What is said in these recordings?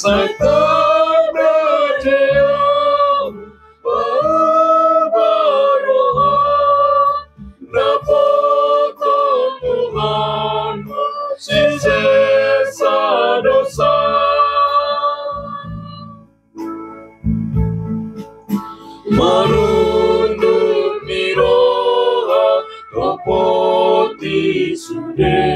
Setan berjaya berbaroha dapat Tuhan sisa dosa. Merunduk miroha ropoti sude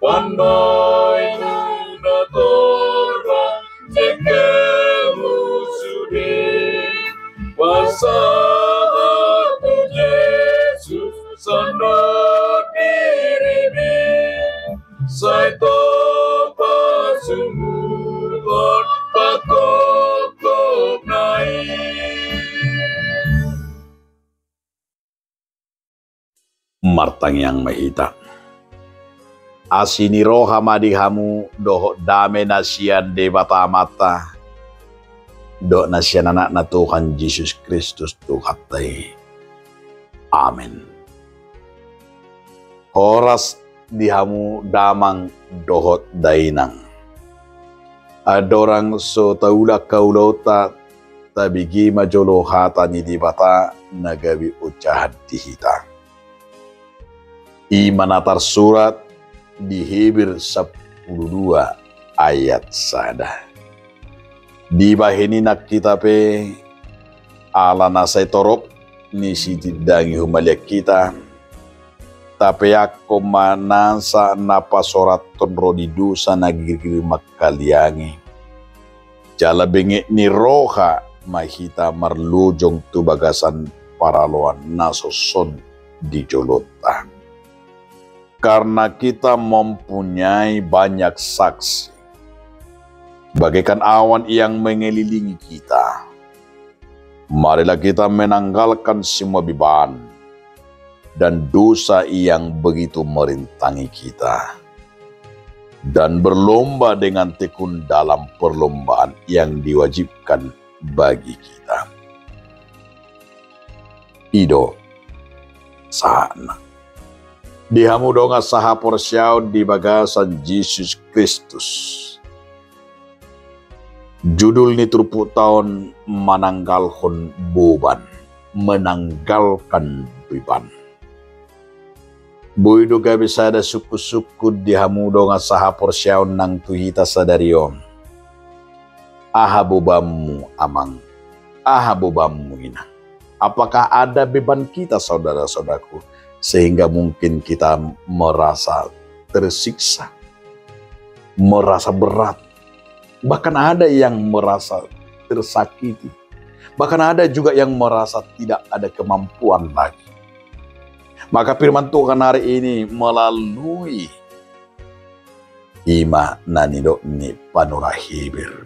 pandai nuna torba jekemu sude pasatu Yesus sanat dirimi saito pasumuan pakok nai. Martang yang mahita asini roha madihamu doh dame nasian debata mata do nasian anak na Tuhan Yesus Kristus Tuhatai. Amin. Horas dihamu damang dohot dainang adorang so taula kaulota tabigi majolo hata ni dibata nagawi ucahat dihita. Imanatar surat di Hebrew 12 ayat sada. Di bahini nak kita pe ala nasai torop ni sitidangi humaliak kita. Tapi aku manasa napa sorat tonro di dosa nagigiri makaliangi. Jala bengek ni roha mahita marlujong tu bagasan paraloan nasoson di jolota. Karena kita mempunyai banyak saksi, bagaikan awan yang mengelilingi kita. Marilah kita menanggalkan semua beban dan dosa yang begitu merintangi kita, dan berlomba dengan tekun dalam perlombaan yang diwajibkan bagi kita. Ido sana. Dihamu donga saha porsiau di bagasan Yesus Kristus. Judul ni turpu tahun menanggalkan beban, menanggalkan beban. Boido gabi sada suku-suku dihamu donga saha porsiau nang tuhita sadarion. Aha bebanmu amang, aha bebanmu ina. Apakah ada beban kita saudara-saudaraku? Sehingga mungkin kita merasa tersiksa, merasa berat. Bahkan ada yang merasa tersakiti. Bahkan ada juga yang merasa tidak ada kemampuan lagi. Maka firman Tuhan hari ini melalui Ima nanido ni panurahibir.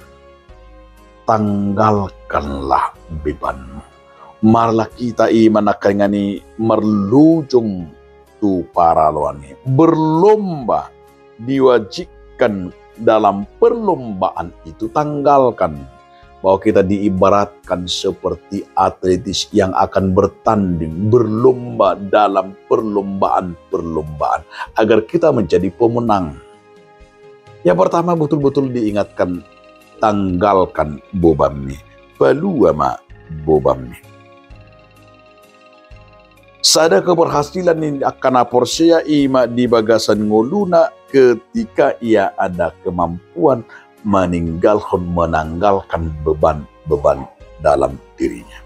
Tanggalkanlah bebanmu. Marlah kita iman akan ngani merlujung tu paraloani. Berlomba diwajibkan dalam perlombaan itu, tanggalkan. Bahwa kita diibaratkan seperti atletis yang akan bertanding, berlomba dalam perlombaan-perlombaan. Agar kita menjadi pemenang. Yang pertama betul-betul diingatkan, tanggalkan bebanmu. Baluama bebanmu. Sada keberhasilan ini akan aporsia ima di bagasan ngoluna ketika ia ada kemampuan menanggalkan beban-beban dalam dirinya.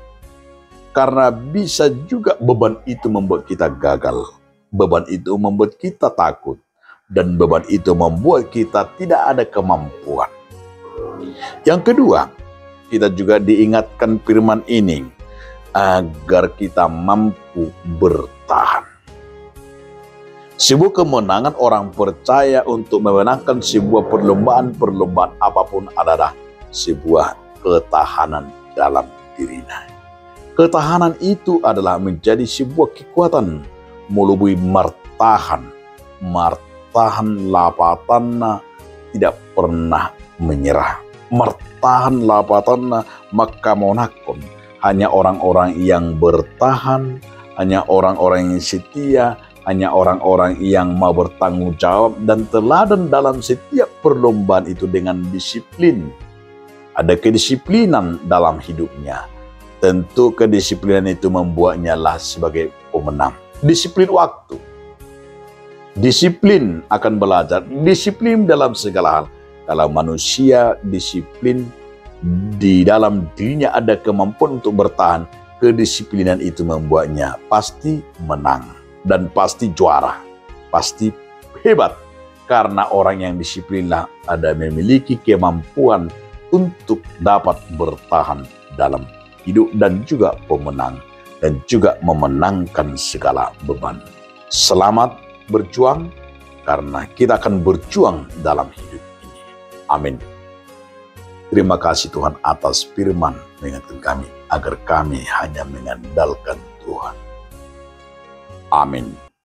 Karena bisa juga beban itu membuat kita gagal, beban itu membuat kita takut, dan beban itu membuat kita tidak ada kemampuan. Yang kedua, kita juga diingatkan firman ini agar kita mampu bertahan. Sebuah kemenangan orang percaya untuk memenangkan sebuah perlombaan apapun adalah sebuah ketahanan dalam dirinya. Ketahanan itu adalah menjadi sebuah kekuatan melalui martahan lapatanna tidak pernah menyerah. Martahan lapatanna maka monakon. Hanya orang-orang yang bertahan, hanya orang-orang yang setia, hanya orang-orang yang mau bertanggung jawab dan teladan dalam setiap perlombaan itu dengan disiplin. Ada kedisiplinan dalam hidupnya. Tentu kedisiplinan itu membuatnya lah sebagai pemenang. Disiplin waktu. Disiplin akan belajar. Disiplin dalam segala hal. Kalau manusia disiplin, di dalam dirinya ada kemampuan untuk bertahan, kedisiplinan itu membuatnya pasti menang. Dan pasti juara. Pasti hebat. Karena orang yang disiplinlah ada memiliki kemampuan untuk dapat bertahan dalam hidup dan juga pemenang. Dan juga memenangkan segala beban. Selamat berjuang, karena kita akan berjuang dalam hidup ini. Amin. Terima kasih Tuhan atas firman mengingatkan kami, agar kami hanya mengandalkan Tuhan. Amin.